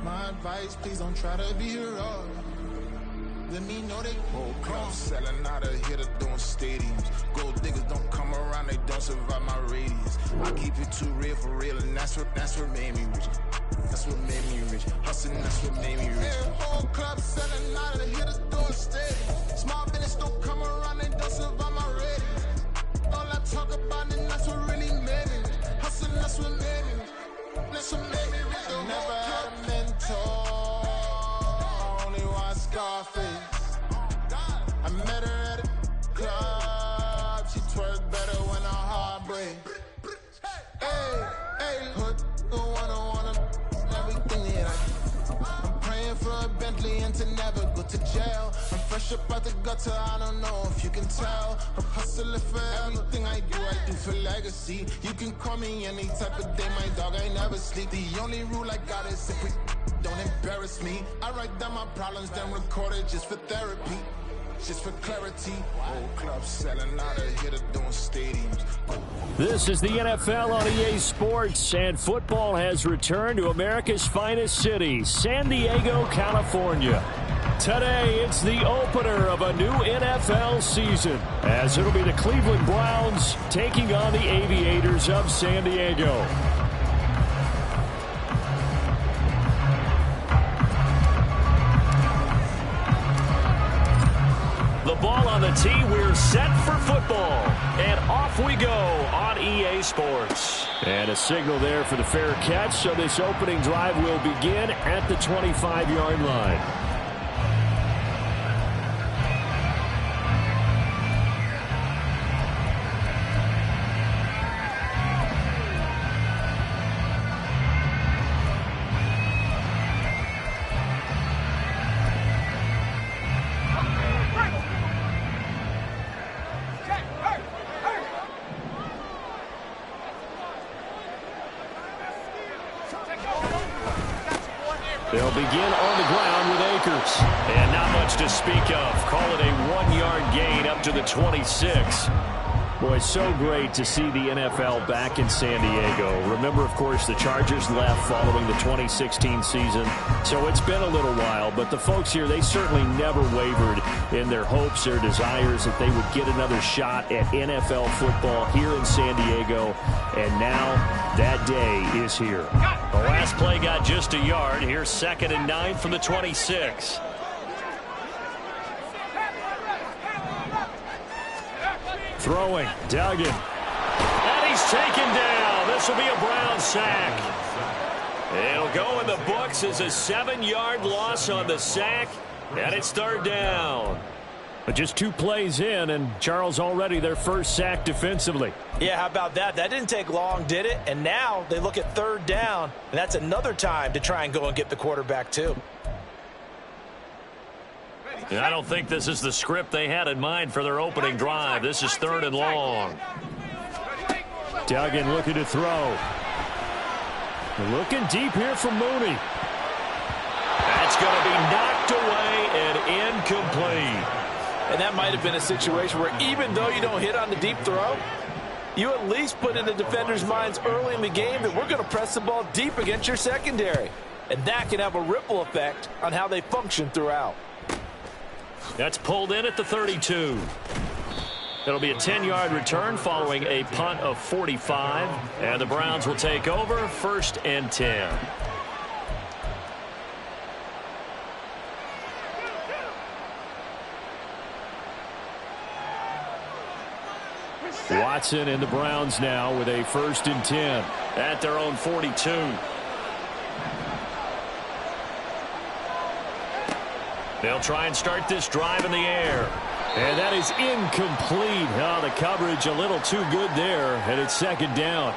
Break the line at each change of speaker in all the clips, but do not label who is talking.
My advice, please don't try to be raw. Let me know they whole club selling out of here to doing stadiums. Gold diggers don't come around, they don't survive my radius. I keep it too real for real, and that's what made me rich. That's what made me rich. Hustling, that's what made me rich. Hey, whole club selling out of here to doing stadiums. Small business don't come around, they don't survive my radius. All I talk about it, that's what really made me rich. Hustling, that's what made me rich. That's what made me rich. Never had a mentor, only one Scarface. I met her at a club, she twerk better when her heart breaks. Hey, hood, wanna everything that I do. I'm praying for a Bentley and to never go to jail. I'm fresh up out the gutter, I don't know if you can tell. I'm hustling for everything I do for legacy. You can call me any type of day, my dog, I never sleep. The only rule I got is if we don't embarrass me. I write down my problems, then record it just for therapy. Just for clarity, whole club selling out of here to doing stadiums.
This is the NFL on EA Sports, and football has returned to America's finest city, San Diego, California. Today, it's the opener of a new NFL season, as it'll be the Cleveland Browns taking on the Aviators of San Diego. The ball on the tee, we're set for football. And off we go on EA Sports. And a signal there for the fair catch, so this opening drive will begin at the 25-yard line. They'll begin on the ground with Akers. And not much to speak of. Call it a 1-yard gain up to the 26. Boy, so great to see the NFL back in San Diego. Remember, of course, the Chargers left following the 2016 season. So it's been a little while, but the folks here, they certainly never wavered in their hopes, their desires that they would get another shot at NFL football here in San Diego. And now that day is here. The last play got just a yard. Here's 2nd and 9 from the 26. Throwing, Duggan. And he's taken down. This will be a Brown sack. It'll go in the books as a 7-yard loss on the sack. And it's 3rd down. But just 2 plays in, and Charles already their first sack defensively.
Yeah, how about that? That didn't take long, did it? And now they look at 3rd down, and that's another time to try and go and get the quarterback too.
I don't think this is the script they had in mind for their opening drive. This is 3rd and long. Duggan looking to throw. Looking deep here for Mooney. That's going to be knocked away and incomplete.
And that might have been a situation where even though you don't hit on the deep throw, you at least put in the defender's minds early in the game that we're going to press the ball deep against your secondary. And that can have a ripple effect on how they function throughout.
That's pulled in at the 32. It'll be a 10-yard return following a punt of 45. And the Browns will take over 1st and 10. Watson and the Browns now with a 1st and 10 at their own 42. They'll try and start this drive in the air. And that is incomplete. Oh, the coverage a little too good there, and it's 2nd down.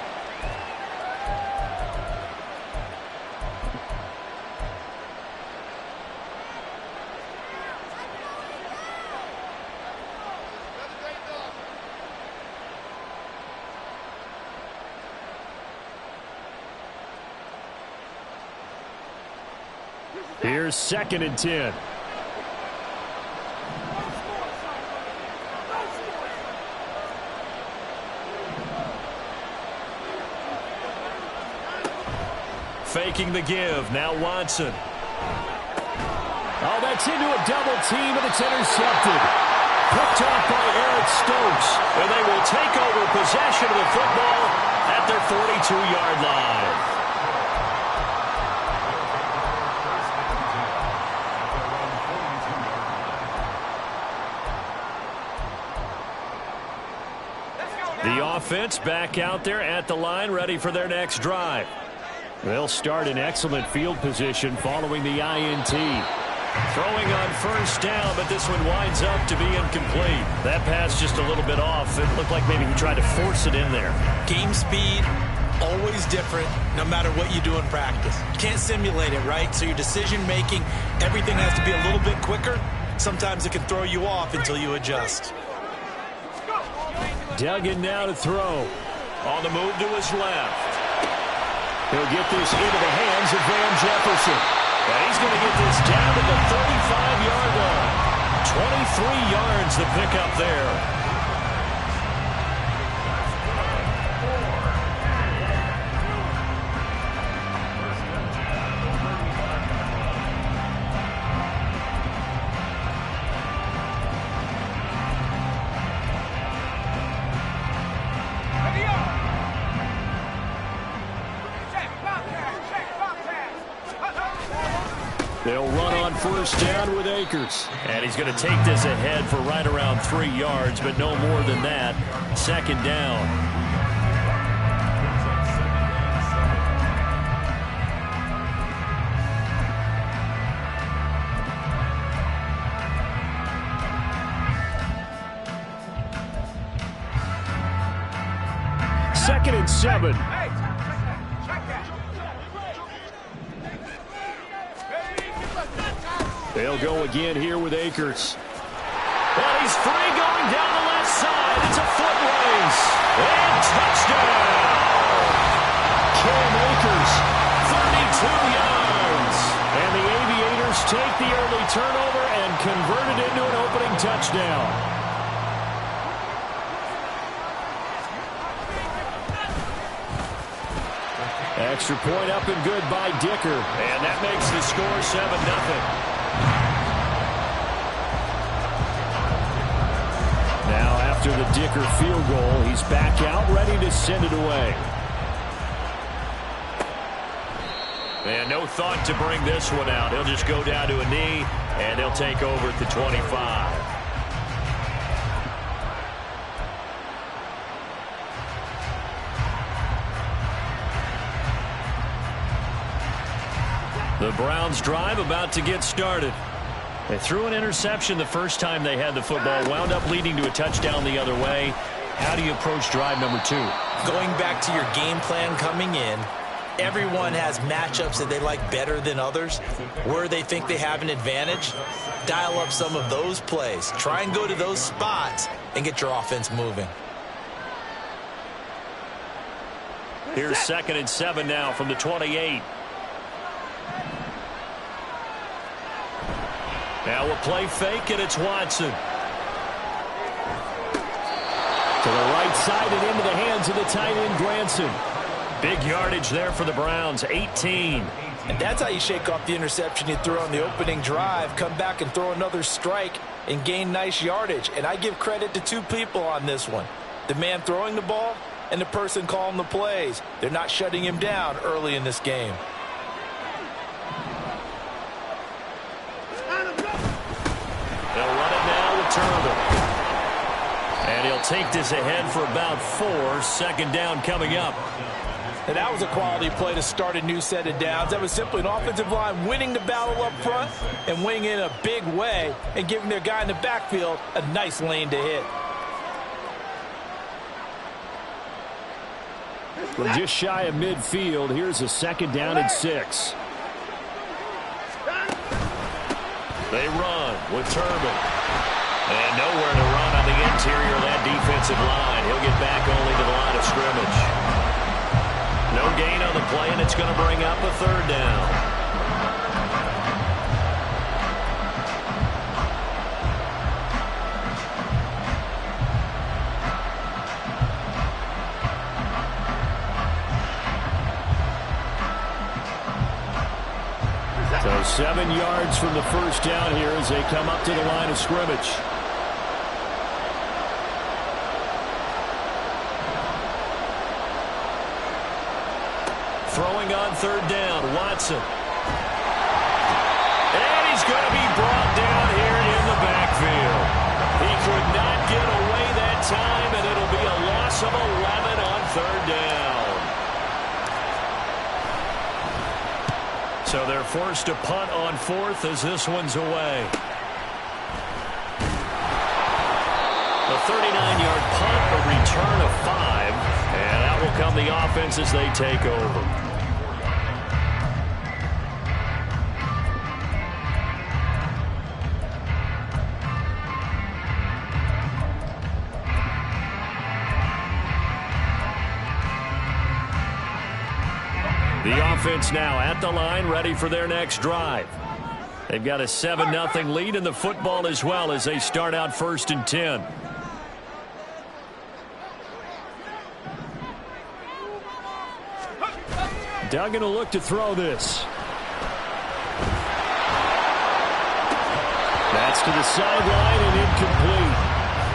Here's 2nd and 10. faking the give. Now Watson. Oh, that's into a double team, and it's intercepted. Picked off by Eric Stokes. And they will take over possession of the football at their 42-yard line. The offense back out there at the line, ready for their next drive. They'll start in excellent field position following the INT. Throwing on first down, but this one winds up to be incomplete. That pass just a little bit off. It looked like maybe he tried to force it in there.
Game speed, always different, no matter what you do in practice. You can't simulate it, right? So your decision-making, everything has to be a little bit quicker. Sometimes it can throw you off until you adjust.
Duggan now to throw. On the move to his left. He'll get this into the hands of Van Jefferson. And he's going to get this down to the 35-yard line. 23 yards to pick up there. They'll run on first down with Akers. And he's going to take this ahead for right around 3 yards, but no more than that. Second down. Second and 7. They'll go again here with Akers. Well, he's free going down the left side. It's a foot race. And touchdown! Cam Akers, 32 yards. And the Aviators take the early turnover and convert it into an opening touchdown. Extra point up and good by Dicker. And that makes the score 7-0. Now, after the Dicker field goal, he's back out, ready to send it away. And no thought to bring this one out. He'll just go down to a knee, and they'll take over at the 25. The Browns drive about to get started. They threw an interception the first time they had the football, wound up leading to a touchdown the other way. How do you approach drive number 2?
Going back to your game plan coming in, everyone has matchups that they like better than others. Where they think they have an advantage, dial up some of those plays. Try and go to those spots and get your offense moving.
Here's second and 7 now from the 28. Now we'll play fake, and it's Watson. To the right side and into the hands of the tight end, Granson. Big yardage there for the Browns, 18.
And that's how you shake off the interception you threw on the opening drive. Come back and throw another strike and gain nice yardage. And I give credit to two people on this one. The man throwing the ball and the person calling the plays. They're not shutting him down early in this game.
They'll run it now with Turner. And he'll take this ahead for about 4. Second down coming up.
And that was a quality play to start a new set of downs. That was simply an offensive line winning the battle up front and winning in a big way and giving their guy in the backfield a nice lane to hit.
We're just shy of midfield. Here's a second down and 6. They run with Turbin. And nowhere to run on the interior of that defensive line. He'll get back only to the line of scrimmage. No gain on the play, and it's going to bring up a third down. So 7 yards from the first down here as they come up to the line of scrimmage. Throwing on third down, Watson. And he's going to be brought down here in the backfield. He could not get away that time, and it'll be a loss of 11 on third down. So they're forced to punt on fourth as this one's away. A 39-yard punt, a return of 5, and out will come the offense as they take over. The offense now at the line, ready for their next drive. They've got a 7-0 lead in the football as well as they start out 1st and 10. Duggan will look to throw this. That's to the sideline and incomplete.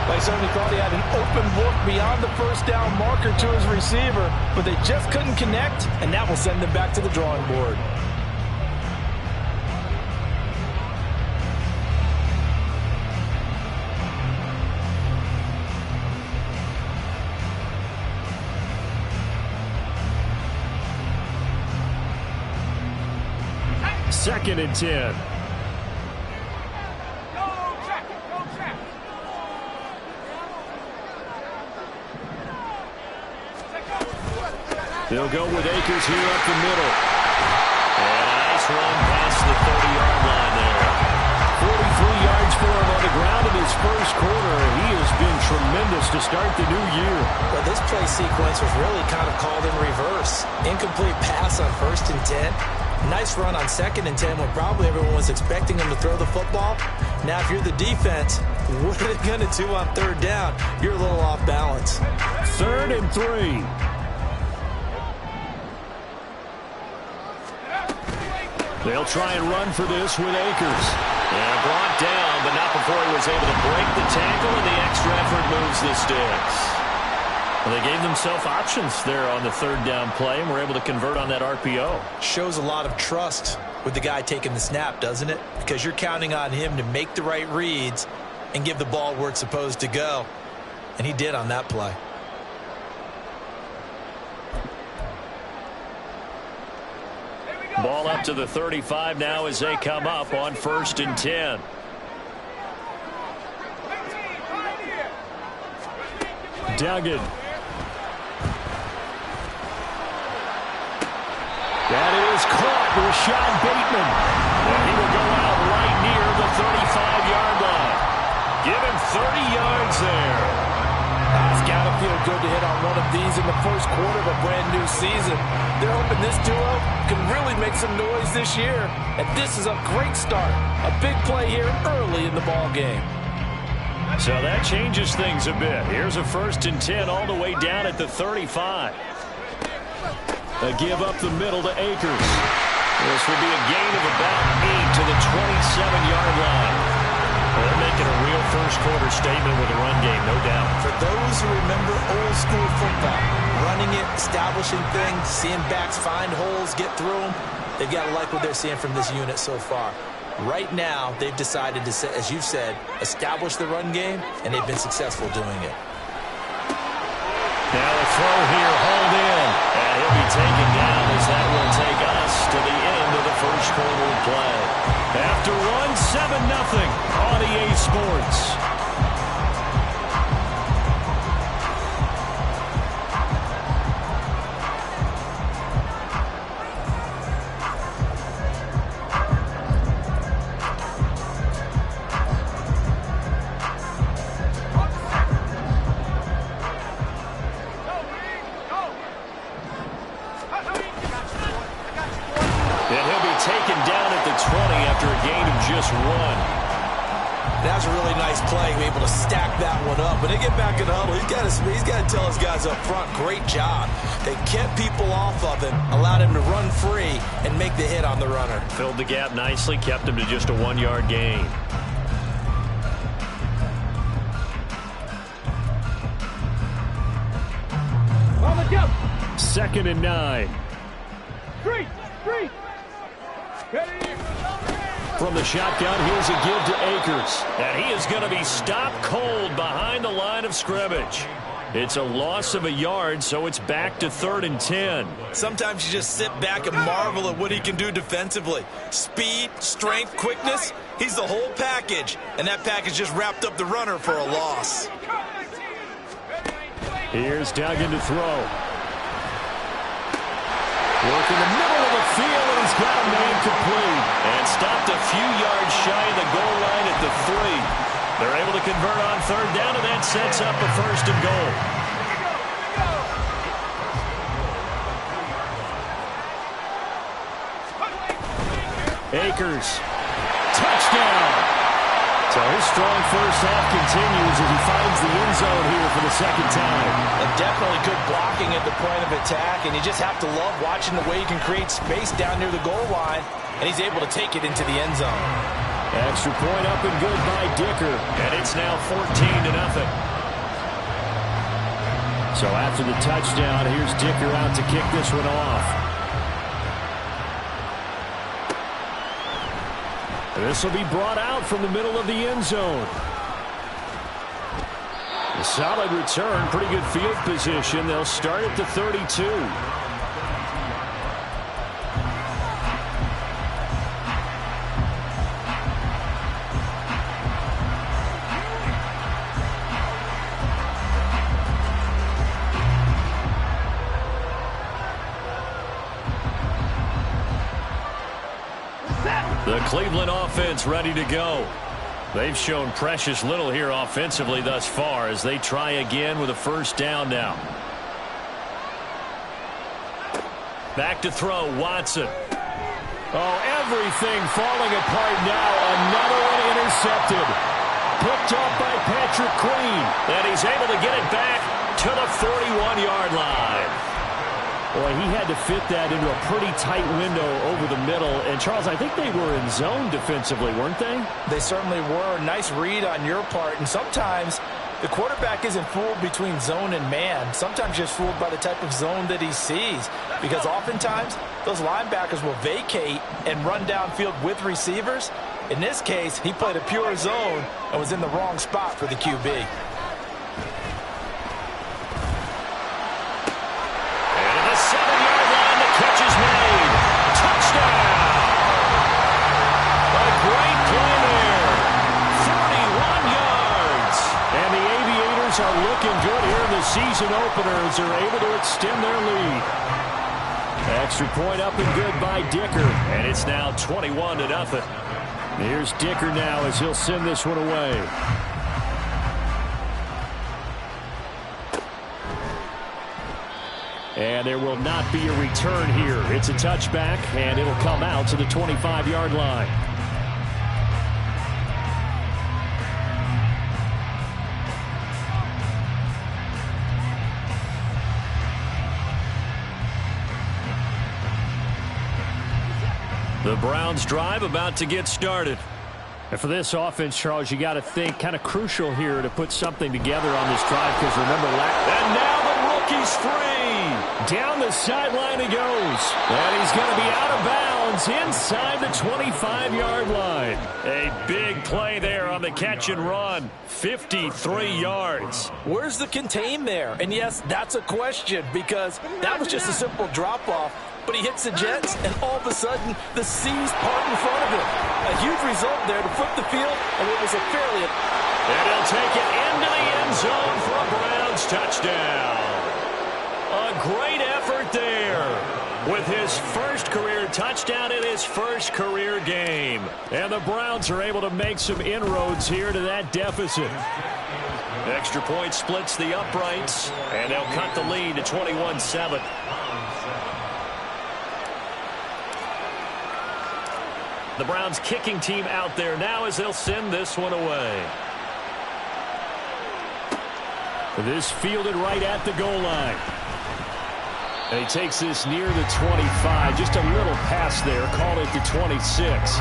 They certainly thought he had an open look beyond the first down marker to his receiver, but they just couldn't connect, and that will send them back to the drawing board.
Second and 10. They'll go with Akers here up the middle. And a nice run past the 30-yard line there. 43 yards for him on the ground in his first quarter. He has been tremendous to start the new year.
Well, this play sequence was really kind of called in reverse. Incomplete pass on 1st and 10. Nice run on 2nd and 10 when probably everyone was expecting him to throw the football. Now, if you're the defense, what are they going to do on 3rd down? You're a little off balance.
3rd and 3. They'll try and run for this with Akers. And brought down, but not before he was able to break the tackle, and the extra effort moves the sticks. Well, they gave themselves options there on the 3rd down play, and were able to convert on that RPO.
Shows a lot of trust with the guy taking the snap, doesn't it? Because you're counting on him to make the right reads and give the ball where it's supposed to go. And he did on that play.
Ball up to the 35 now as they come up on 1st and 10. Duggan. That is caught. Rashad Bateman. And he will go out right near the 35-yard line. Give him 30 yards there.
It's got to feel good to hit on one of these in the first quarter of a brand new season. They're hoping this duo can really make some noise this year. And this is a great start. A big play here early in the ball game.
So that changes things a bit. Here's a 1st and 10 all the way down at the 35. A give up the middle to Akers. This will be a gain of about 8 to the 27-yard line. They're making a real first quarter statement with a run game, no doubt.
For those who remember old school football, running it, establishing things, seeing backs find holes, get through them, they've got to like what they're seeing from this unit so far. Right now, they've decided to, as you've said, establish the run game, and they've been successful doing it.
Now a throw here, hauled in, and he'll be taken down as that will take us to the end of the first quarter of play. After one, 7-0 on EA Sports.
That was a really nice play. We're able to stack that one up. When they get back in the huddle, he's got to tell his guys up front, great job. They kept people off of him, allowed him to run free and make the hit on the runner.
Filled the gap nicely, kept him to just a 1-yard gain.
On the jump.
2nd and 9.
Three. Ready.
From the shotgun, here's a give to Akers. And he is going to be stopped cold behind the line of scrimmage. It's a loss of a yard, so it's back to 3rd and 10.
Sometimes you just sit back and marvel at what he can do defensively. Speed, strength, quickness, he's the whole package. And that package just wrapped up the runner for a loss.
Here's Duggan to throw. Work in the middle of the field, and he's got a man complete. And stopped a few yards shy of the goal line at the 3. They're able to convert on 3rd down, and that sets up a 1st and goal. Akers. Touchdown. So his strong first half continues as he finds the end zone here for the 2nd time.
And definitely good blocking at the point of attack, and you just have to love watching the way he can create space down near the goal line, and he's able to take it into the end zone.
Extra point up and good by Dicker, and it's now 14-0. So after the touchdown, here's Dicker out to kick this one off. This will be brought out from the middle of the end zone. A solid return, pretty good field position. They'll start at the 32. The Cleveland offense ready to go. They've shown precious little here offensively thus far as they try again with a 1st down now. Back to throw, Watson. Oh, everything falling apart now. Another one intercepted. Picked up by Patrick Queen. And he's able to get it back to the 41-yard line. Boy, he had to fit that into a pretty tight window over the middle. And, Charles, I think they were in zone defensively, weren't they?
They certainly were. Nice read on your part. And sometimes the quarterback isn't fooled between zone and man. Sometimes just fooled by the type of zone that he sees. Because oftentimes, those linebackers will vacate and run downfield with receivers. In this case, he played a pure zone and was in the wrong spot for the QB.
Are looking good here in the season openers. They're able to extend their lead. Extra point up and good by Dicker. And it's now 21-0. Here's Dicker now as he'll send this one away. And there will not be a return here. It's a touchback, and it'll come out to the 25-yard line. The Browns drive about to get started. And for this offense, Charles, you got to think kind of crucial here to put something together on this drive because remember, and now the rookie's free. Down the sideline he goes. And he's going to be out of bounds inside the 25-yard line. A big play there on the catch and run. 53 yards.
Where's the contain there? And yes, that's a question because that was just a simple drop-off. But he hits the Jets, and all of a sudden, the seas part in front of him. A huge result there to flip the field, and it was a fairly...
And he'll take it into the end zone for a Browns touchdown. A great effort there with his first career touchdown in his first career game. And the Browns are able to make some inroads here to that deficit. Extra point splits the uprights, and they'll cut the lead to 21-7. The Browns kicking team out there now as they'll send this one away. This fielded right at the goal line. And he takes this near the 25. Just a little pass there. Call it the 26.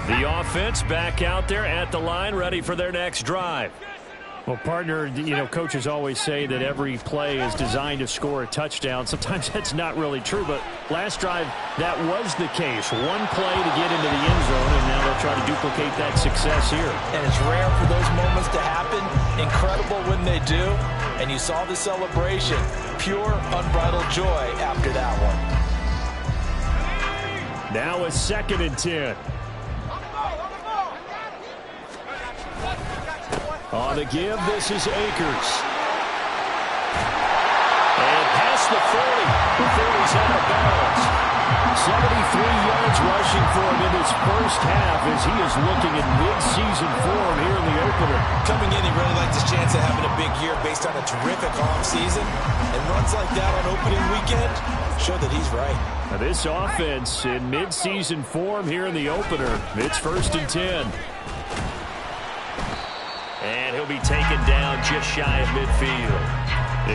The offense back out there at the line, ready for their next drive. Well, partner, coaches always say that every play is designed to score a touchdown. Sometimes that's not really true, but last drive, that was the case. One play to get into the end zone, and now they'll try to duplicate that success here.
And it's rare for those moments to happen. Incredible when they do. And you saw the celebration. Pure, unbridled joy after that one.
Now a 2nd and 10. On the give, this is Akers. And past the 40 before he's out of bounds. 73 yards rushing for him in his first half as he is looking at mid-season form here in the opener.
Coming in, he really liked his chance of having a big year based on a terrific offseason. And runs like that on opening weekend show that he's right.
Now this offense in mid-season form here in the opener. It's 1st and 10. And he'll be taken down just shy of midfield.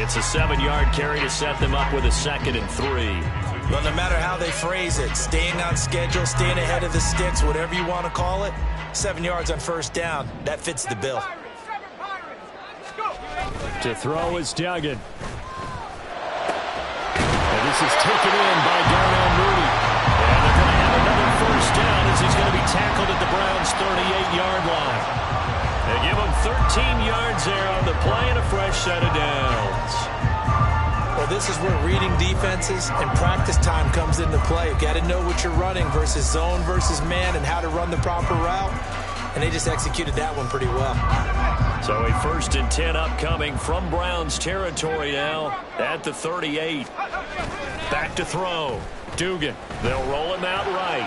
It's a 7-yard carry to set them up with a 2nd and 3.
Well, no matter how they phrase it, staying on schedule, staying ahead of the sticks, whatever you want to call it, 7 yards on 1st down, that fits the bill.
To throw is Duggan. And this is taken in by Darnell Mooney. And they're going to have another 1st down as he's going to be tackled at the Browns' 38-yard line. They give him 13 yards there on the play and a fresh set of downs.
Well, this is where reading defenses and practice time comes into play. You've got to know what you're running versus zone versus man and how to run the proper route. And they just executed that one pretty well.
So a 1st and 10 upcoming from Browns territory now at the 38. Back to throw. Dugan. They'll roll him out right.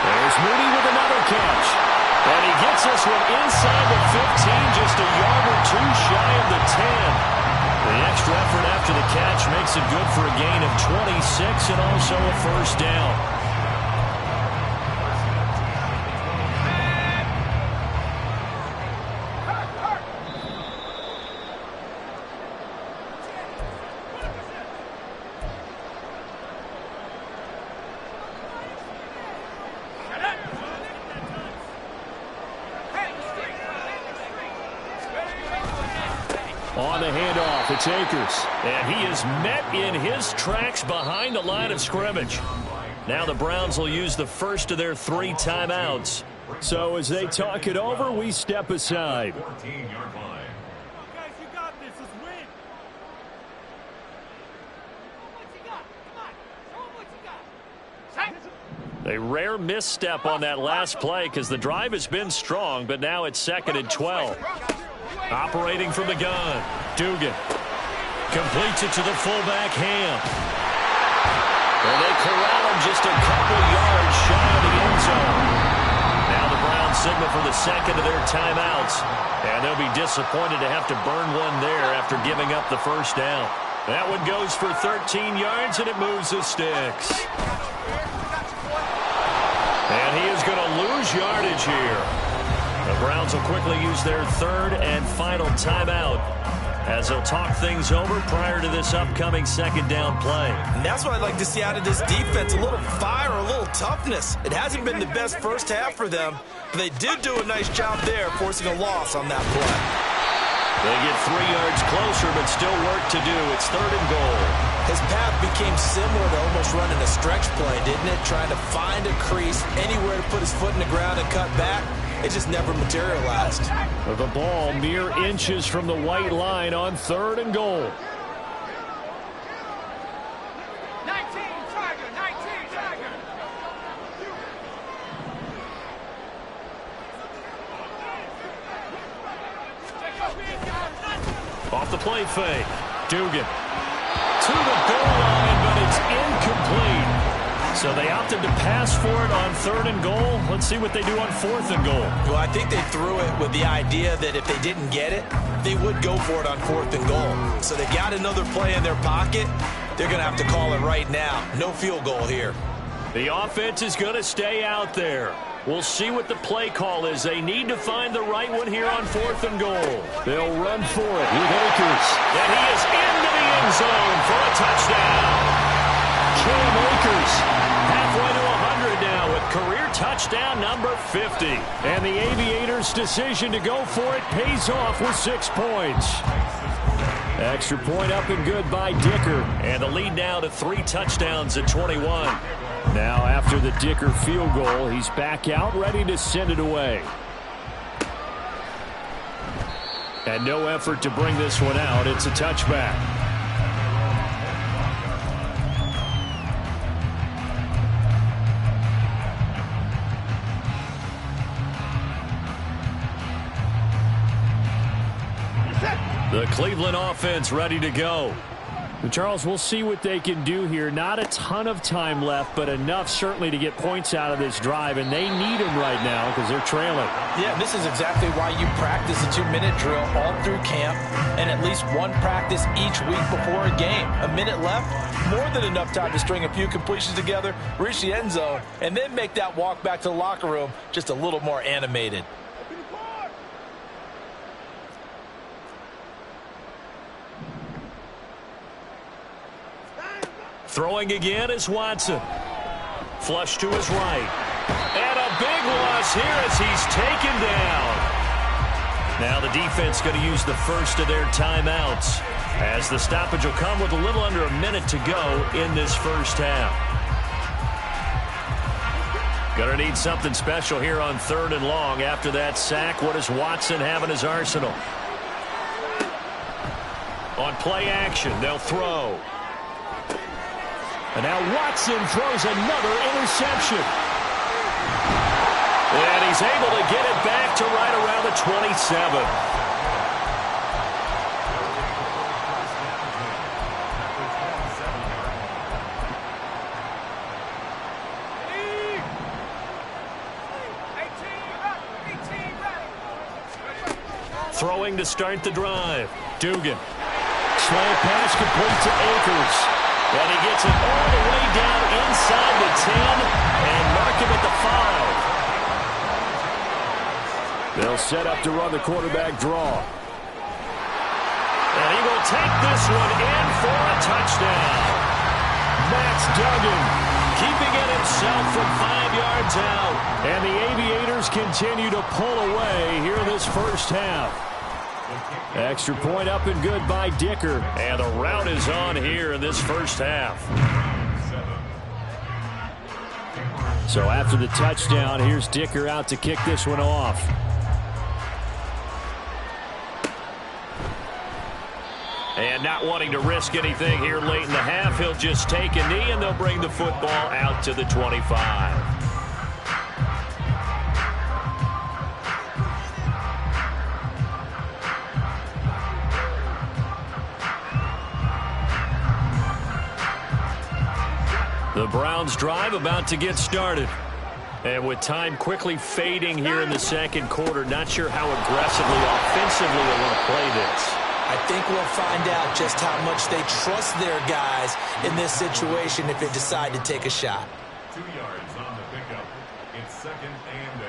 There's Mooney with another catch. And he gets this one inside the 15, just a yard or 2 shy of the 10. The extra effort after the catch makes it good for a gain of 26 and also a 1st down. On the handoff, it's Akers. And he is met in his tracks behind the line of scrimmage. Now the Browns will use the first of their 3 timeouts. So as they talk it over, we step aside. A rare misstep on that last play because the drive has been strong, but now it's 2nd and 12. Operating from the gun, Dugan completes it to the fullback, Ham. And they corral him just a couple yards shy of the end zone. Now the Browns signal for the 2nd of their timeouts, and they'll be disappointed to have to burn one there after giving up the 1st down. That one goes for 13 yards, and it moves the sticks. And he is going to lose yardage here. The Browns will quickly use their 3rd and final timeout as they'll talk things over prior to this upcoming 2nd down play.
And that's what I'd like to see out of this defense, a little fire, a little toughness. It hasn't been the best first half for them, but they did do a nice job there forcing a loss on that play.
They get 3 yards closer, but still work to do. It's 3rd and goal.
His path became similar to almost running a stretch play, didn't it? Trying to find a crease, anywhere to put his foot in the ground and cut back. It just never materialized.
The ball mere inches from the white line on 3rd and goal.
19 Tiger.
Off the play fake. Dugan to the goal line, but it's incomplete. So they opted to pass for it on 3rd and goal. Let's see what they do on 4th and goal.
Well, I think they threw it with the idea that if they didn't get it, they would go for it on 4th and goal. So they got another play in their pocket. They're going to have to call it right now. No field goal here.
The offense is going to stay out there. We'll see what the play call is. They need to find the right one here on 4th and goal. They'll run for it with Akers. And he is into the end zone for a touchdown. Cam Akers halfway to 100 now with career touchdown number 50. And the Aviators' decision to go for it pays off with 6 points. Extra point up and good by Dicker. And the lead now to 3 touchdowns at 21. Now after the Dicker field goal, he's back out ready to send it away. And no effort to bring this one out. It's a touchback. The Cleveland offense ready to go. And Charles, we'll see what they can do here. Not a ton of time left, but enough certainly to get points out of this drive, and they need them right now because they're trailing.
Yeah, this is exactly why you practice a 2-minute drill all through camp and at least one practice each week before a game. A minute left, more than enough time to string a few completions together, reach the end zone, and then make that walk back to the locker room just a little more animated.
Throwing again is Watson. Flush to his right. And a big loss here as he's taken down. Now the defense going to use the first of their timeouts as the stoppage will come with a little under a minute to go in this first half. Going to need something special here on 3rd and long after that sack. What does Watson have in his arsenal? On play action, they'll throw. And now Watson throws another interception. And he's able to get it back to right around the 27. Throwing to start the drive. Dugan. Slant pass complete to Akers. And he gets it all the way down inside the 10 and mark him at the 5. They'll set up to run the quarterback draw. And he will take this one in for a touchdown. Max Duggan keeping it himself from 5 yards out. And the Aviators continue to pull away here in this first half. Extra point up and good by Dicker. And the rout is on here in this first half. So after the touchdown, here's Dicker out to kick this one off. And not wanting to risk anything here late in the half, he'll just take a knee and they'll bring the football out to the 25. The Browns drive about to get started. And with time quickly fading here in the second quarter, not sure how aggressively, offensively they want to play this.
I think we'll find out just how much they trust their guys in this situation if they decide to take a shot.
2 yards on the pickup. It's 2nd and 8.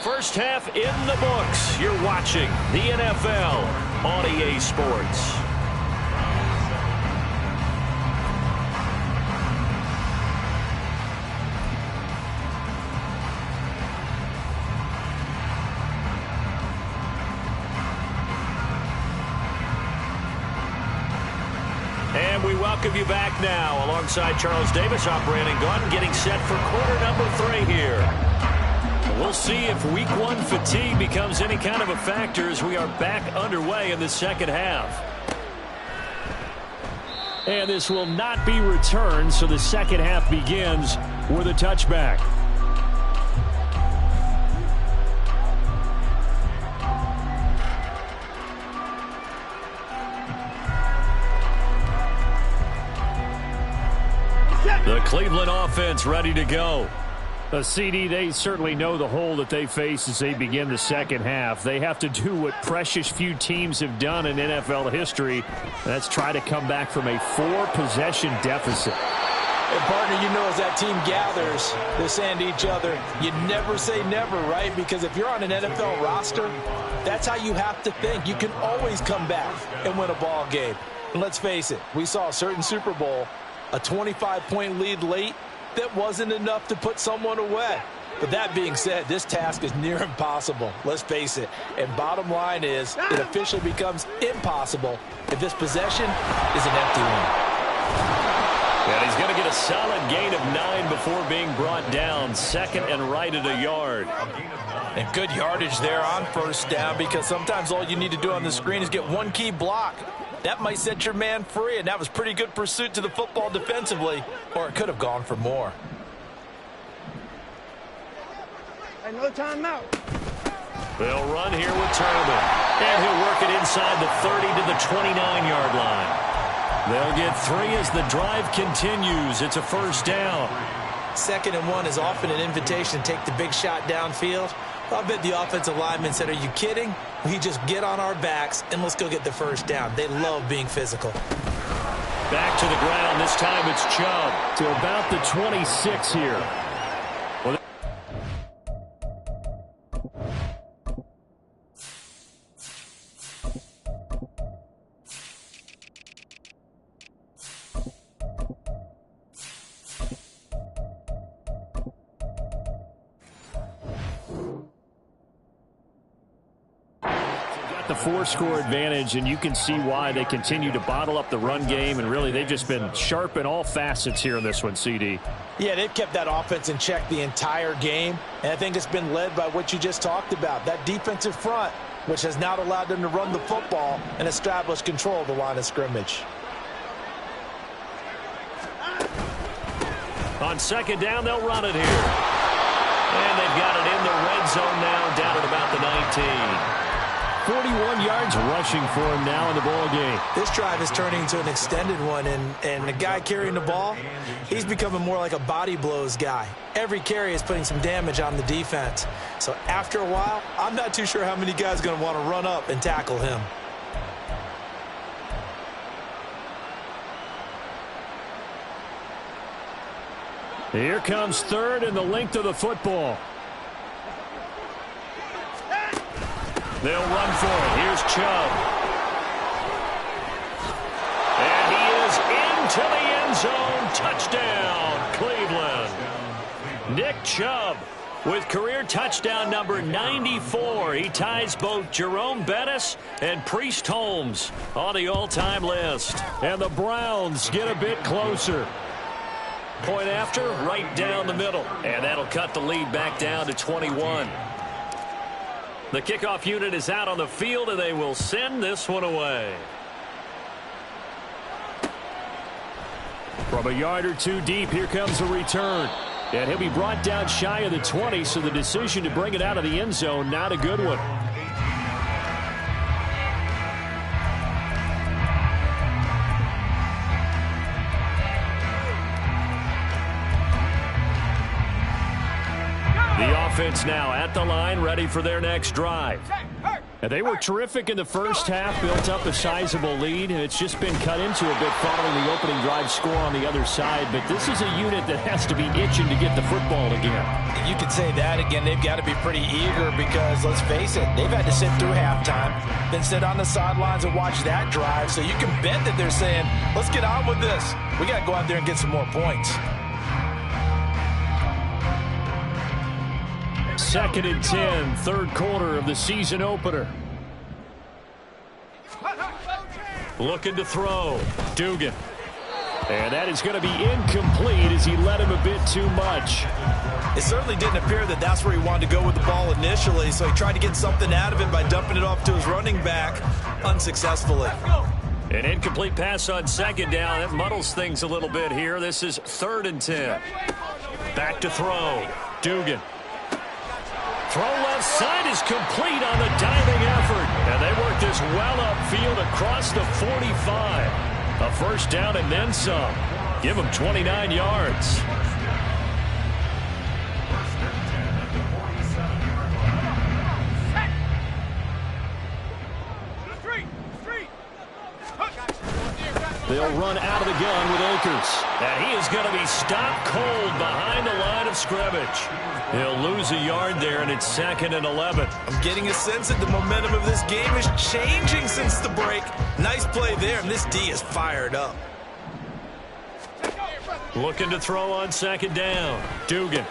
First half in the books. You're watching the NFL on EA Sports. And we welcome you back now alongside Charles Davis, I'm Brandon Gaudin, getting set for quarter number 3 here. We'll see if week 1 fatigue becomes any kind of a factor as we are back underway in the second half. And this will not be returned, so the second half begins with a touchback. The Cleveland offense ready to go. A CD, they certainly know the hole that they face as they begin the second half. They have to do what precious few teams have done in NFL history. That's try to come back from a 4-possession deficit.
And partner, you know, as that team gathers, they're saying to each other, you never say never, right? Because if you're on an NFL roster, that's how you have to think. You can always come back and win a ball game. And let's face it, we saw a certain Super Bowl, a 25-point lead late, that wasn't enough to put someone away. But that being said, this task is near impossible. Let's face it. And bottom line is, it officially becomes impossible if this possession is an empty one.
And he's going to get a solid gain of 9 before being brought down. Second and right at a yard.
And good yardage there on first down, because sometimes all you need to do on the screen is get one key block. That might set your man free, and that was pretty good pursuit to the football defensively, or it could have gone for more.
No timeout.
They'll run here with Turner. And he'll work it inside the 30 to the 29-yard line. They'll get 3 as the drive continues. It's a first down.
2nd and 1 is often an invitation to take the big shot downfield. I bet the offensive lineman said, are you kidding? We just get on our backs and let's go get the first down. They love being physical.
Back to the ground. This time it's Chubb to about the 26 here. Well, the 4-score advantage, and you can see why they continue to bottle up the run game, and really they've just been sharp in all facets here in this one, CD.
Yeah, they've kept that offense in check the entire game, and I think it's been led by what you just talked about, that defensive front, which has now allowed them to run the football and establish control of the line of scrimmage.
On second down, they'll run it here. And they've got it in the red zone now, down at about the 19. 41 yards rushing for him now in the ball game.
This drive is turning into an extended one, and the guy carrying the ball, he's becoming more like a body blows guy. Every carry is putting some damage on the defense. So after a while, I'm not too sure how many guys are going to want to run up and tackle him.
Here comes 3rd and the length of the football. They'll run for it. Here's Chubb. And he is into the end zone. Touchdown, Cleveland. Nick Chubb with career touchdown number 94. He ties both Jerome Bettis and Priest Holmes on the all-time list. And the Browns get a bit closer. Point after, right down the middle. And that'll cut the lead back down to 21. The kickoff unit is out on the field, and they will send this one away. From a yard or two deep, here comes the return. And he'll be brought down shy of the 20, so the decision to bring it out of the end zone, not a good one. The offense now at the line, ready for their next drive. And they were terrific in the first half, built up a sizable lead, and it's just been cut into a bit following the opening drive score on the other side. But this is a unit that has to be itching to get the football again.
You could say that again. They've got to be pretty eager because, let's face it, they've had to sit through halftime, then sit on the sidelines and watch that drive. So you can bet that they're saying, let's get on with this. We got to go out there and get some more points.
2nd and 10, 3rd quarter of the season opener. Looking to throw. Dugan. And that is going to be incomplete as he led him a bit too much.
It certainly didn't appear that that's where he wanted to go with the ball initially, so he tried to get something out of it by dumping it off to his running back unsuccessfully.
An incomplete pass on second down. That muddles things a little bit here. This is 3rd and 10. Back to throw. Dugan. Throw left side is complete on the diving effort. And they work this well upfield across the 45. A first down and then some. Give him 29 yards. They'll run out of the gun with Akers. And he is going to be stopped cold behind the line of scrimmage. He'll lose a yard there, and it's 2nd and 11.
I'm getting a sense that the momentum of this game is changing since the break. Nice play there, and this D is fired up.
Looking to throw on 2nd down. Dugan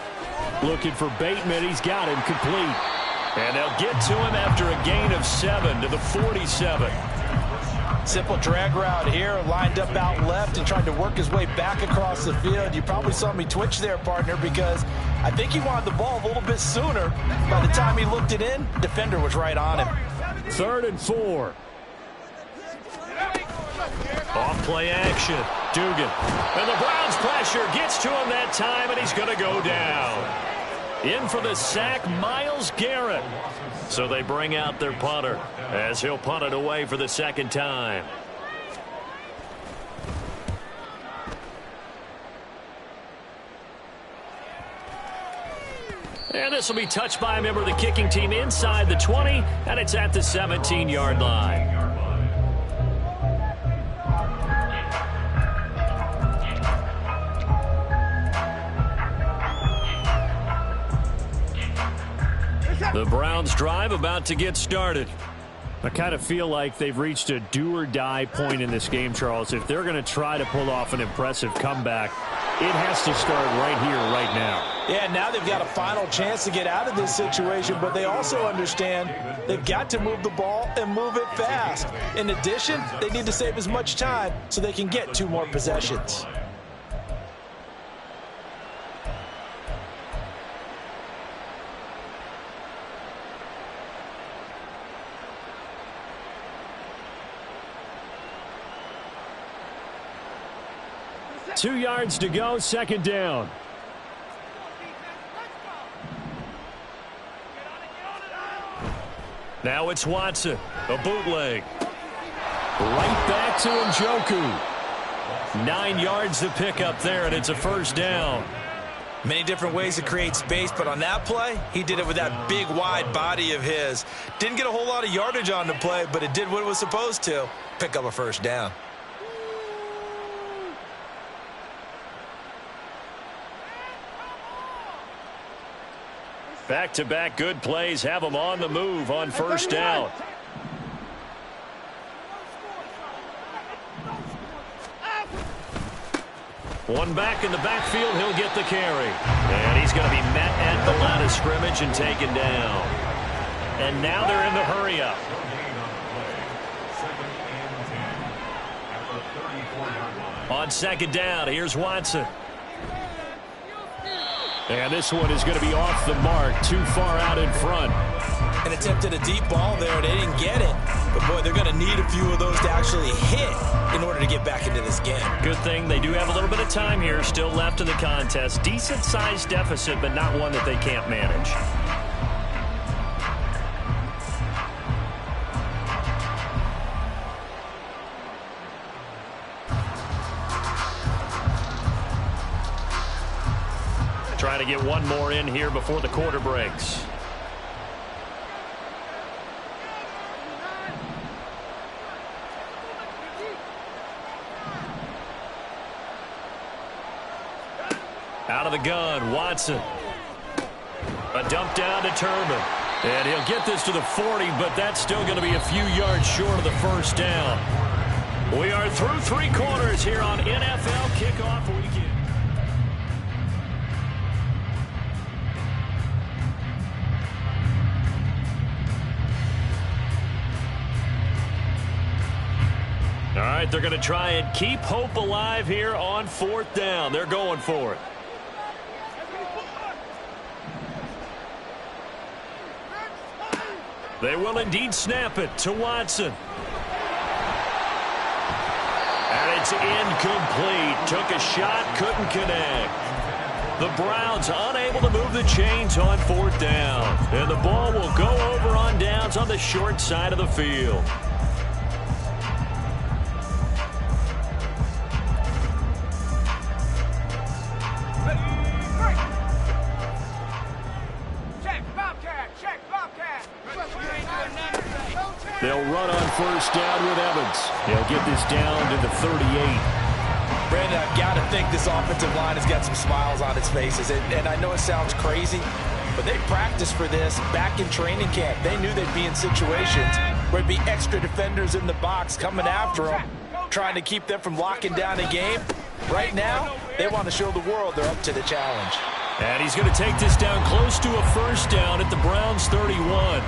looking for Bateman. He's got him complete. And they'll get to him after a gain of 7 to the 47.
Simple drag route here, lined up out left and tried to work his way back across the field. You probably saw me twitch there, partner, because I think he wanted the ball a little bit sooner. By the time he looked it in, defender was right on him.
3rd and 4. Off play action. Dugan. And the Browns pressure gets to him that time, and he's going to go down. In for the sack, Myles Garrett. So they bring out their punter as he'll punt it away for the 2nd time. And this will be touched by a member of the kicking team inside the 20, and it's at the 17-yard line. The Browns drive about to get started. I kind of feel like they've reached a do-or-die point in this game, Charles. If they're going to try to pull off an impressive comeback, it has to start right here, right now.
Yeah, now they've got a final chance to get out of this situation, but they also understand they've got to move the ball and move it fast. In addition, they need to save as much time so they can get 2 more possessions.
Two yards to go, 2nd down. Now it's Watson, a bootleg. Right back to Njoku. 9 yards to pick up there, and it's a 1st down.
Many different ways to create space, but on that play, he did it with that big, wide body of his. Didn't get a whole lot of yardage on the play, but it did what it was supposed to. Pick up a 1st down.
Back-to-back good plays have them on the move on 1st down. One back in the backfield, he'll get the carry. And he's going to be met at the line of scrimmage and taken down. And now they're in the hurry-up. On 2nd down, here's Watson. And this one is going to be off the mark, too far out in front.
And attempted a deep ball there. They didn't get it. But, boy, they're going to need a few of those to actually hit in order to get back into this game.
Good thing they do have a little bit of time here still left in the contest. Decent-sized deficit, but not one that they can't manage. Trying to get one more in here before the quarter breaks. Out of the gun, Watson. A dump down to Turbin. And he'll get this to the 40, but that's still going to be a few yards short of the 1st down. We are through 3 quarters here on NFL Kickoff Weekend. All right, they're going to try and keep hope alive here on 4th down. They're going for it. They will indeed snap it to Watson. And it's incomplete. Took a shot, couldn't connect. The Browns unable to move the chains on 4th down. And the ball will go over on downs on the short side of the field. first down with Evans. He'll get this down to the 38.
Brandon, I've got to think this offensive line has got some smiles on its faces. And I know it sounds crazy, but they practiced for this back in training camp. They knew they'd be in situations where there'd be extra defenders in the box coming after them, trying to keep them from locking down a game. Right now, they want to show the world they're up to the challenge.
And he's going to take this down close to a first down at the Browns' 31.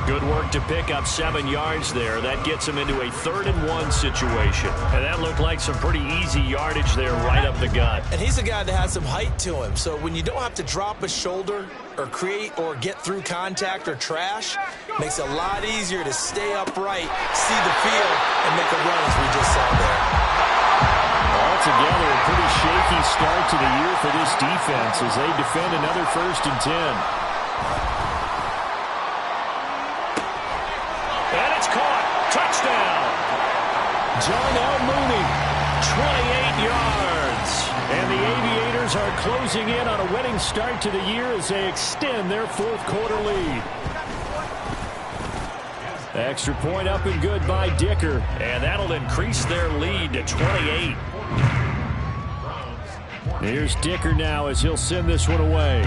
Good work to pick up 7 yards there. That gets him into a 3rd-and-1 situation. And that looked like some pretty easy yardage there right up the gut.
And he's a guy that has some height to him. So when you don't have to drop a shoulder or create or get through contact or trash, makes it a lot easier to stay upright, see the field, and make a run as we just saw there.
Altogether, a pretty shaky start to the year for this defense as they defend another 1st and 10. And it's caught. Touchdown. Darnell Mooney, 28 yards. And the Aviators are closing in on a winning start to the year as they extend their 4th quarter lead. Extra point up and good by Dicker. And that'll increase their lead to 28. Here's Dicker now as he'll send this one away.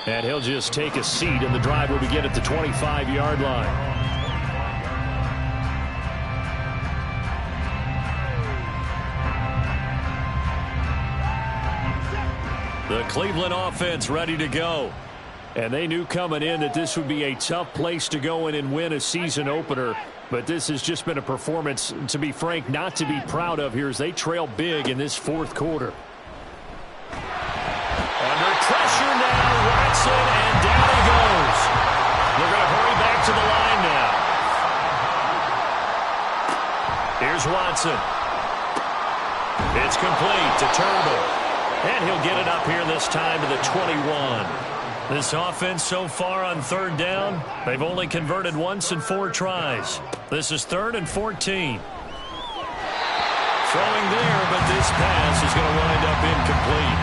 And he'll just take a seat, and the drive will begin at the 25-yard line. The Cleveland offense ready to go. And they knew coming in that this would be a tough place to go in and win a season opener. But this has just been a performance, to be frank, not to be proud of here as they trail big in this 4th quarter. Under pressure now, Watson, and down he goes. They're going to hurry back to the line now. Here's Watson. It's complete to Turnbull. And he'll get it up here this time to the 21. This offense so far on 3rd down, they've only converted once in 4 tries. This is 3rd and 14. Throwing there, but this pass is going to wind up incomplete.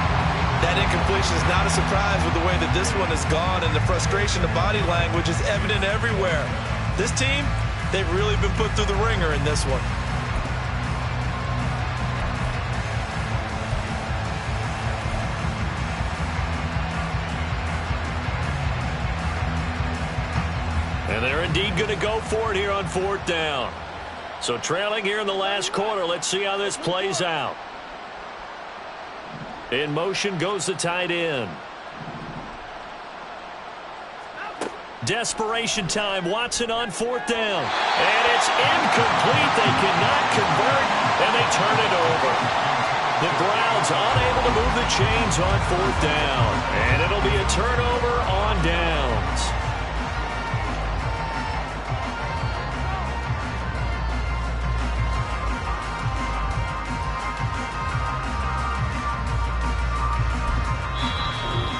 That incompletion is not a surprise with the way that this one has gone, and the frustration of body language is evident everywhere. This team, they've really been put through the ringer in this one.
And they're indeed going to go for it here on 4th down. So trailing here in the last quarter, let's see how this plays out. In motion goes the tight end. Desperation time. Watson on 4th down. And it's incomplete. They cannot convert, and they turn it over. The Browns unable to move the chains on 4th down. And it'll be a turnover on downs.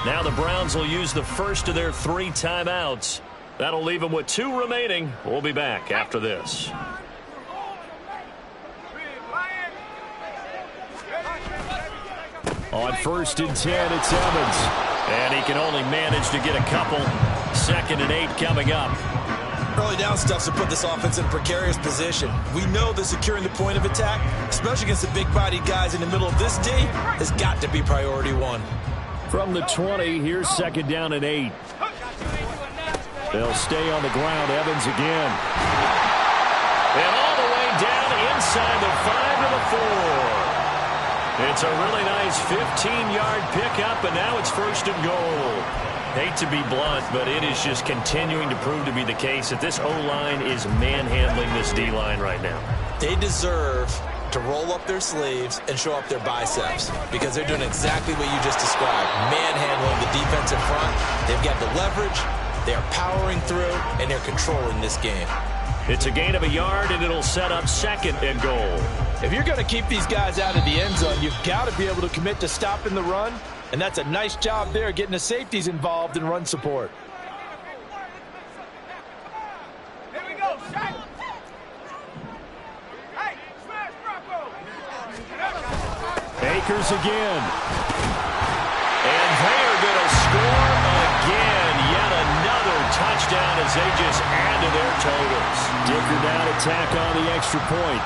Now the Browns will use the first of their 3 timeouts. That'll leave them with 2 remaining. We'll be back after this. On 1st and 10, it's Evans. And he can only manage to get a couple. 2nd and 8 coming up.
Early down stuff to put this offense in a precarious position. We know that securing the point of attack, especially against the big-bodied guys in the middle of this D, has got to be priority 1.
From the 20, here's 2nd down and 8. They'll stay on the ground. Evans again. And all the way down inside the 5 to the 4. It's a really nice 15-yard pickup, and now it's 1st and goal. Hate to be blunt, but it is just continuing to prove to be the case that this O-line is manhandling this D-line right now.
They deserve to roll up their sleeves and show up their biceps because they're doing exactly what you just described, manhandling the defensive front. They've got the leverage, they're powering through, and they're controlling this game.
It's a gain of a yard, and it'll set up 2nd and goal.
If you're going to keep these guys out of the end zone, you've got to be able to commit to stopping the run, and that's a nice job there getting the safeties involved in run support.
Here we go, Shaq. Hey, smash Bronco.
Akers again. And they are going to score again. first down as they just add to their totals. Dicker down to tack on the extra point.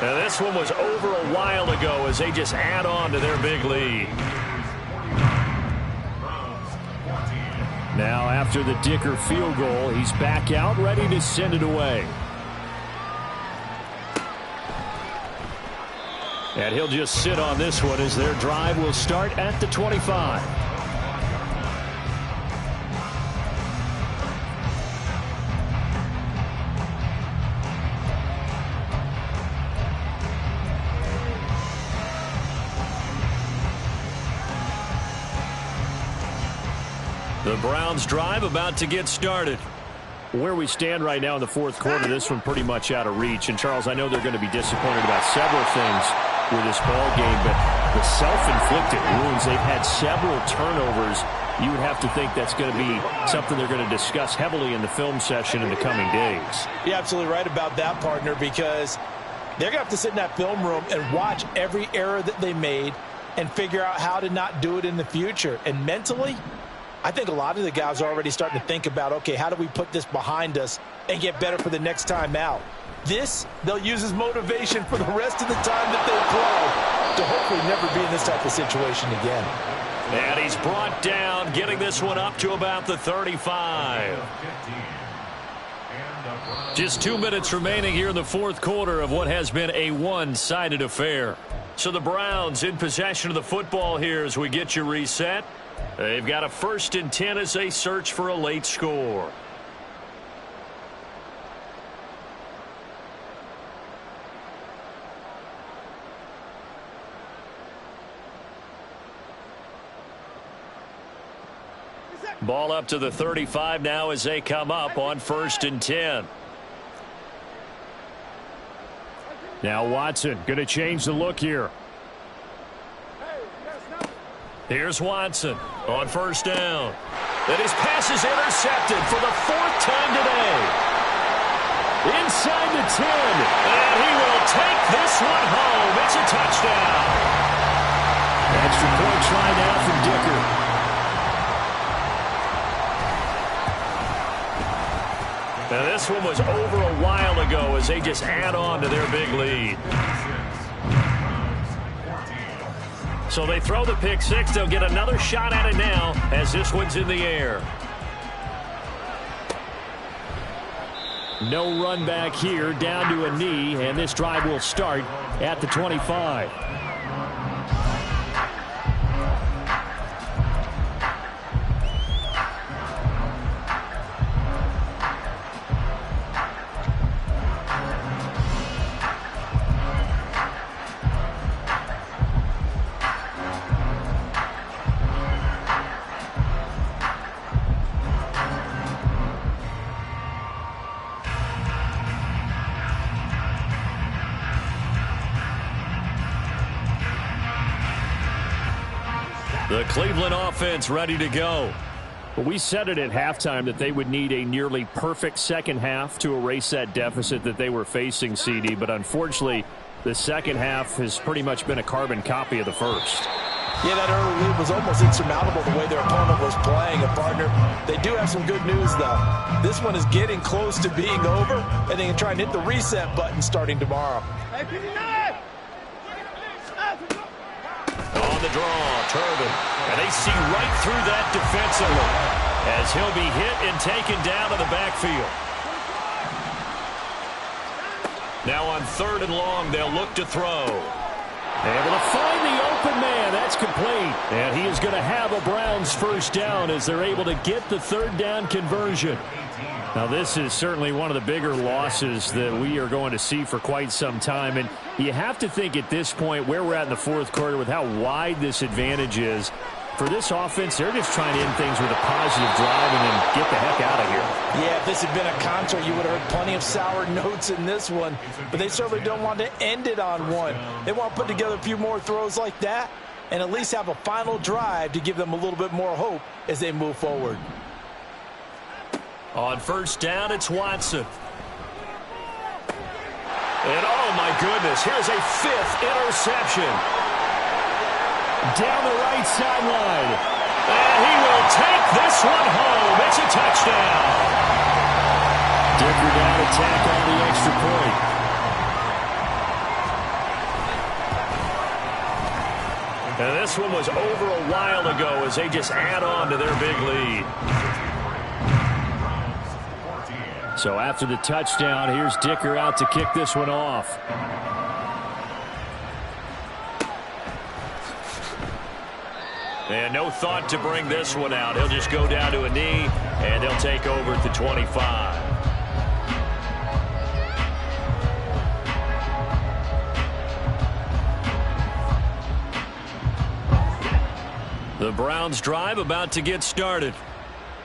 Now this one was over a while ago as they just add on to their big lead. Now after the Dicker field goal, he's back out ready to send it away. And he'll just sit on this one as their drive will start at the 25. The Browns drive about to get started. Where we stand right now in the fourth quarter, this one pretty much out of reach. And, Charles, I know they're going to be disappointed about several things with this ball game, but the self-inflicted wounds, they've had several turnovers. You would have to think that's going to be something they're going to discuss heavily in the film session in the coming days.
You're absolutely right about that, partner, because they're going to have to sit in that film room and watch every error that they made and figure out how to not do it in the future. And mentally, I think a lot of the guys are already starting to think about, okay, how do we put this behind us and get better for the next time out? This, they'll use as motivation for the rest of the time that they play to hopefully never be in this type of situation again.
And he's brought down, getting this one up to about the 35. Just 2 minutes remaining here in the fourth quarter of what has been a one-sided affair. So the Browns in possession of the football here as we get you reset. They've got a 1st and 10 as they search for a late score. Ball up to the 35 now as they come up on 1st and 10. Now Watson going to change the look here. Here's Watson on 1st down. And his pass is intercepted for the 4th time today. Inside the 10. And he will take this one home. It's a touchdown. Extra point try now from Dicker. Now this one was over a while ago as they just add on to their big lead. So they throw the pick six. They'll get another shot at it now as this one's in the air. No run back here, down to a knee, and this drive will start at the 25. The Cleveland offense ready to go. Well, we said it at halftime that they would need a nearly perfect second half to erase that deficit that they were facing, CD. But unfortunately, the second half has pretty much been a carbon copy of the first.
Yeah, that early lead was almost insurmountable the way their opponent was playing. And, partner, they do have some good news, though. This one is getting close to being over, and they can try and hit the reset button starting tomorrow.
On the draw, Turbin. And they see right through that defensively as he'll be hit and taken down to the backfield. Now on 3rd and long, they'll look to throw. Able to find the open man. That's complete. And he is going to have a Browns first down as they're able to get the 3rd down conversion. Now, this is certainly one of the bigger losses that we are going to see for quite some time. And you have to think at this point where we're at in the fourth quarter with how wide this advantage is. For this offense, they're just trying to end things with a positive drive and then get the heck out of here.
Yeah, if this had been a concert, you would have heard plenty of sour notes in this one. But they certainly don't want to end it on one. They want to put together a few more throws like that and at least have a final drive to give them a little bit more hope as they move forward.
On 1st down, it's Watson. And oh my goodness, here's a 5th interception. Down the right sideline. And he will take this one home. It's a touchdown. Dicker down to tack on the extra point. And this one was over a while ago as they just add on to their big lead. So after the touchdown, here's Dicker out to kick this one off. And no thought to bring this one out. He'll just go down to a knee, and they'll take over at the 25. The Browns drive about to get started.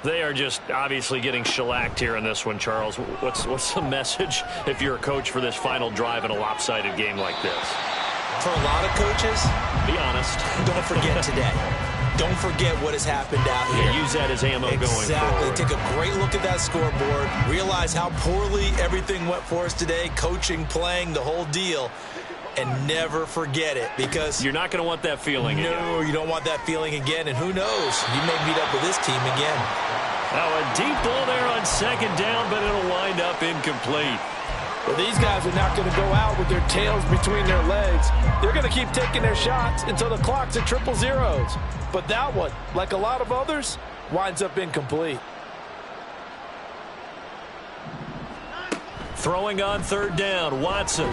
They are just obviously getting shellacked here in this one, Charles. What's the message if you're a coach for this final drive in a lopsided game like this?
For a lot of coaches,
be honest.
Don't forget today. Don't forget what has happened out here.
Yeah, use that as ammo going forward.
Exactly. Take a great look at that scoreboard. Realize how poorly everything went for us today. Coaching, playing, the whole deal. And never forget it, because
you're not going to want that feeling again.
No, you don't want that feeling again. And who knows? You may meet up with this team again.
Now a deep ball there on second down, but it'll wind up incomplete.
Well, these guys are not going to go out with their tails between their legs. They're going to keep taking their shots until the clock's at 000. But that one, like a lot of others, winds up incomplete.
Throwing on third down, Watson.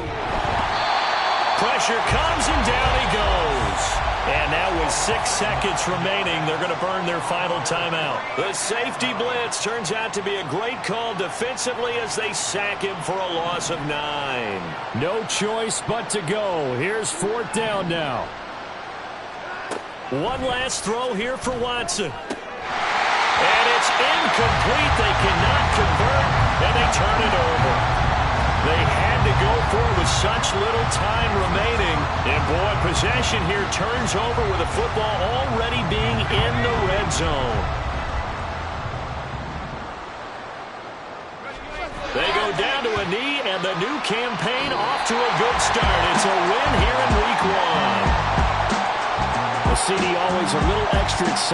Pressure comes and down he goes. And now with 6 seconds remaining, they're going to burn their final timeout. The safety blitz turns out to be a great call defensively as they sack him for a loss of 9. No choice but to go. Here's fourth down now. One last throw here for Watson. And it's incomplete. They cannot convert, and they turn it over. They had to go for it with such little time remaining. And, boy, possession here turns over with the football already being in the red zone. They go down to a knee, and the new campaign off to a good start. It's a win here in Week 1. The CD always a little extra exciting.